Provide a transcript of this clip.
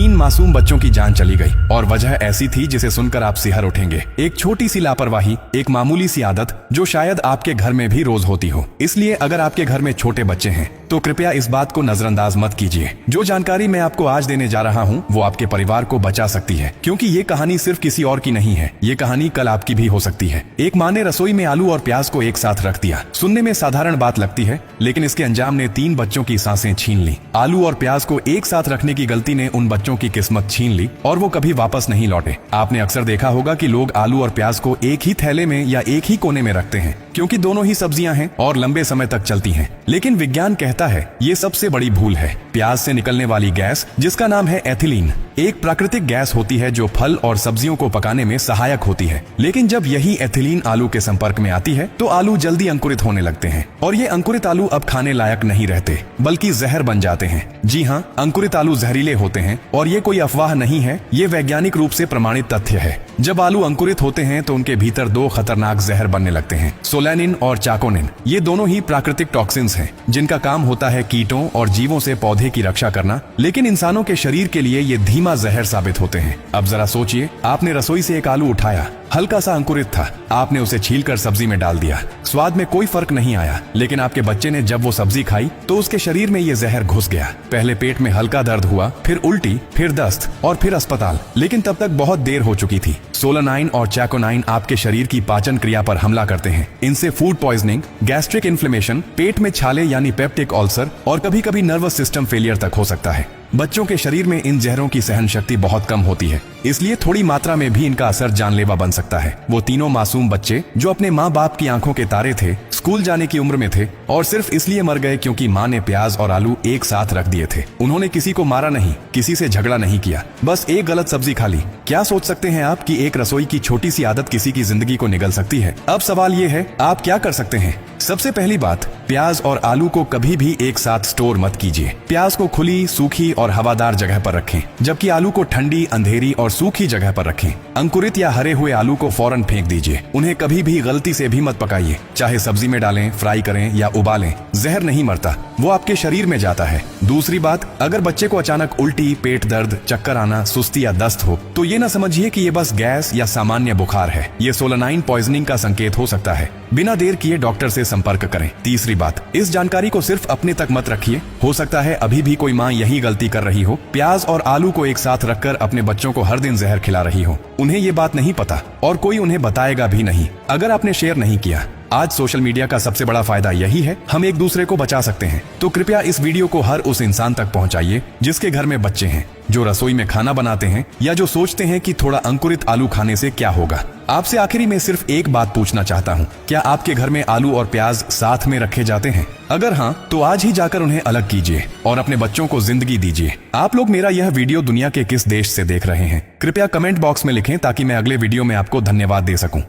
3 मासूम बच्चों की जान चली गई और वजह ऐसी थी जिसे सुनकर आप सिहर उठेंगे। एक छोटी सी लापरवाही, एक मामूली सी आदत जो शायद आपके घर में भी रोज होती हो। इसलिए अगर आपके घर में छोटे बच्चे हैं तो कृपया इस बात को नजरअंदाज मत कीजिए। जो जानकारी मैं आपको आज देने जा रहा हूँ वो आपके परिवार को बचा सकती है, क्योंकि ये कहानी सिर्फ किसी और की नहीं है, ये कहानी कल आपकी भी हो सकती है। एक माँ ने रसोई में आलू और प्याज को एक साथ रख दिया। सुनने में साधारण बात लगती है, लेकिन इसके अंजाम ने 3 बच्चों की सांसें छीन ली। आलू और प्याज को एक साथ रखने की गलती ने उन बच्चों की किस्मत छीन ली और वो कभी वापस नहीं लौटे। आपने अक्सर देखा होगा कि लोग आलू और प्याज को एक ही थैले में या एक ही कोने में रखते हैं, क्योंकि दोनों ही सब्जियां हैं और लंबे समय तक चलती हैं। लेकिन विज्ञान कहता है ये सबसे बड़ी भूल है। प्याज से निकलने वाली गैस, जिसका नाम है एथिलीन, एक प्राकृतिक गैस होती है जो फल और सब्जियों को पकाने में सहायक होती है। लेकिन जब यही एथिलीन आलू के संपर्क में आती है तो आलू जल्दी अंकुरित होने लगते हैं और ये अंकुरित आलू अब खाने लायक नहीं रहते, बल्कि जहर बन जाते हैं। जी हाँ, अंकुरित आलू जहरीले होते हैं और ये कोई अफवाह नहीं है, ये वैज्ञानिक रूप से प्रमाणित तथ्य है। जब आलू अंकुरित होते हैं तो उनके भीतर 2 खतरनाक जहर बनने लगते हैं, सोलैनिन और चाकोनिन। ये दोनों ही प्राकृतिक टॉक्सिन्स हैं जिनका काम होता है कीटों और जीवों से पौधे की रक्षा करना, लेकिन इंसानों के शरीर के लिए ये धीमा जहर साबित होते हैं। अब जरा सोचिए, आपने रसोई से एक आलू उठाया, हल्का सा अंकुरित था, आपने उसे छीलकर सब्जी में डाल दिया। स्वाद में कोई फर्क नहीं आया, लेकिन आपके बच्चे ने जब वो सब्जी खाई तो उसके शरीर में ये जहर घुस गया। पहले पेट में हल्का दर्द हुआ, फिर उल्टी, फिर दस्त और फिर अस्पताल, लेकिन तब तक बहुत देर हो चुकी थी। सोलानाइन और चैकोनाइन आपके शरीर की पाचन क्रिया पर हमला करते हैं। इनसे फूड पॉइजनिंग, गैस्ट्रिक इन्फ्लेमेशन, पेट में छाले यानी पेप्टिक अल्सर और कभी कभी नर्वस सिस्टम फेलियर तक हो सकता है। बच्चों के शरीर में इन जहरों की सहन शक्ति बहुत कम होती है, इसलिए थोड़ी मात्रा में भी इनका असर जानलेवा बन सकता है। वो तीनों मासूम बच्चे जो अपने माँ बाप की आंखों के तारे थे, स्कूल जाने की उम्र में थे और सिर्फ इसलिए मर गए क्योंकि माँ ने प्याज और आलू एक साथ रख दिए थे। उन्होंने किसी को मारा नहीं, किसी से झगड़ा नहीं किया, बस एक गलत सब्जी खा ली। क्या सोच सकते हैं आप कि एक रसोई की छोटी सी आदत किसी की जिंदगी को निगल सकती है? अब सवाल ये है, आप क्या कर सकते हैं? सबसे पहली बात, प्याज और आलू को कभी भी एक साथ स्टोर मत कीजिए। प्याज को खुली, सूखी और हवादार जगह पर रखें, जबकि आलू को ठंडी, अंधेरी और सूखी जगह पर रखें। अंकुरित या हरे हुए आलू को फौरन फेंक दीजिए। उन्हें कभी भी गलती से भी मत पकाइए, चाहे सब्जी में डालें, फ्राई करें या उबालें। जहर नहीं मरता, वो आपके शरीर में जाता है। दूसरी बात, अगर बच्चे को अचानक उल्टी, पेट दर्द, चक्कर आना, सुस्ती या दस्त हो तो ये ना समझिए कि ये बस गैस या सामान्य बुखार है। ये सोलानाइन पॉइजनिंग का संकेत हो सकता है। बिना देर किए डॉक्टर से संपर्क करें। तीसरी बात, इस जानकारी को सिर्फ अपने तक मत रखिए। हो सकता है अभी भी कोई माँ यही गलती कर रही हो, प्याज और आलू को एक साथ रखकर अपने बच्चों को हर दिन जहर खिला रही हो। उन्हें ये बात नहीं पता और कोई उन्हें बताएगा भी नहीं। अगर आपने शेयर नहीं किया, आज सोशल मीडिया का सबसे बड़ा फायदा यही है, हम एक दूसरे को बचा सकते हैं। तो कृपया इस वीडियो को हर उस इंसान तक पहुंचाइए जिसके घर में बच्चे हैं, जो रसोई में खाना बनाते हैं या जो सोचते हैं कि थोड़ा अंकुरित आलू खाने से क्या होगा। आपसे आखिरी में सिर्फ एक बात पूछना चाहता हूँ, क्या आपके घर में आलू और प्याज साथ में रखे जाते हैं? अगर हाँ, तो आज ही जाकर उन्हें अलग कीजिए और अपने बच्चों को जिंदगी दीजिए। आप लोग मेरा यह वीडियो दुनिया के किस देश से देख रहे हैं? कृपया कमेंट बॉक्स में लिखें ताकि मैं अगले वीडियो में आपको धन्यवाद दे सकूं।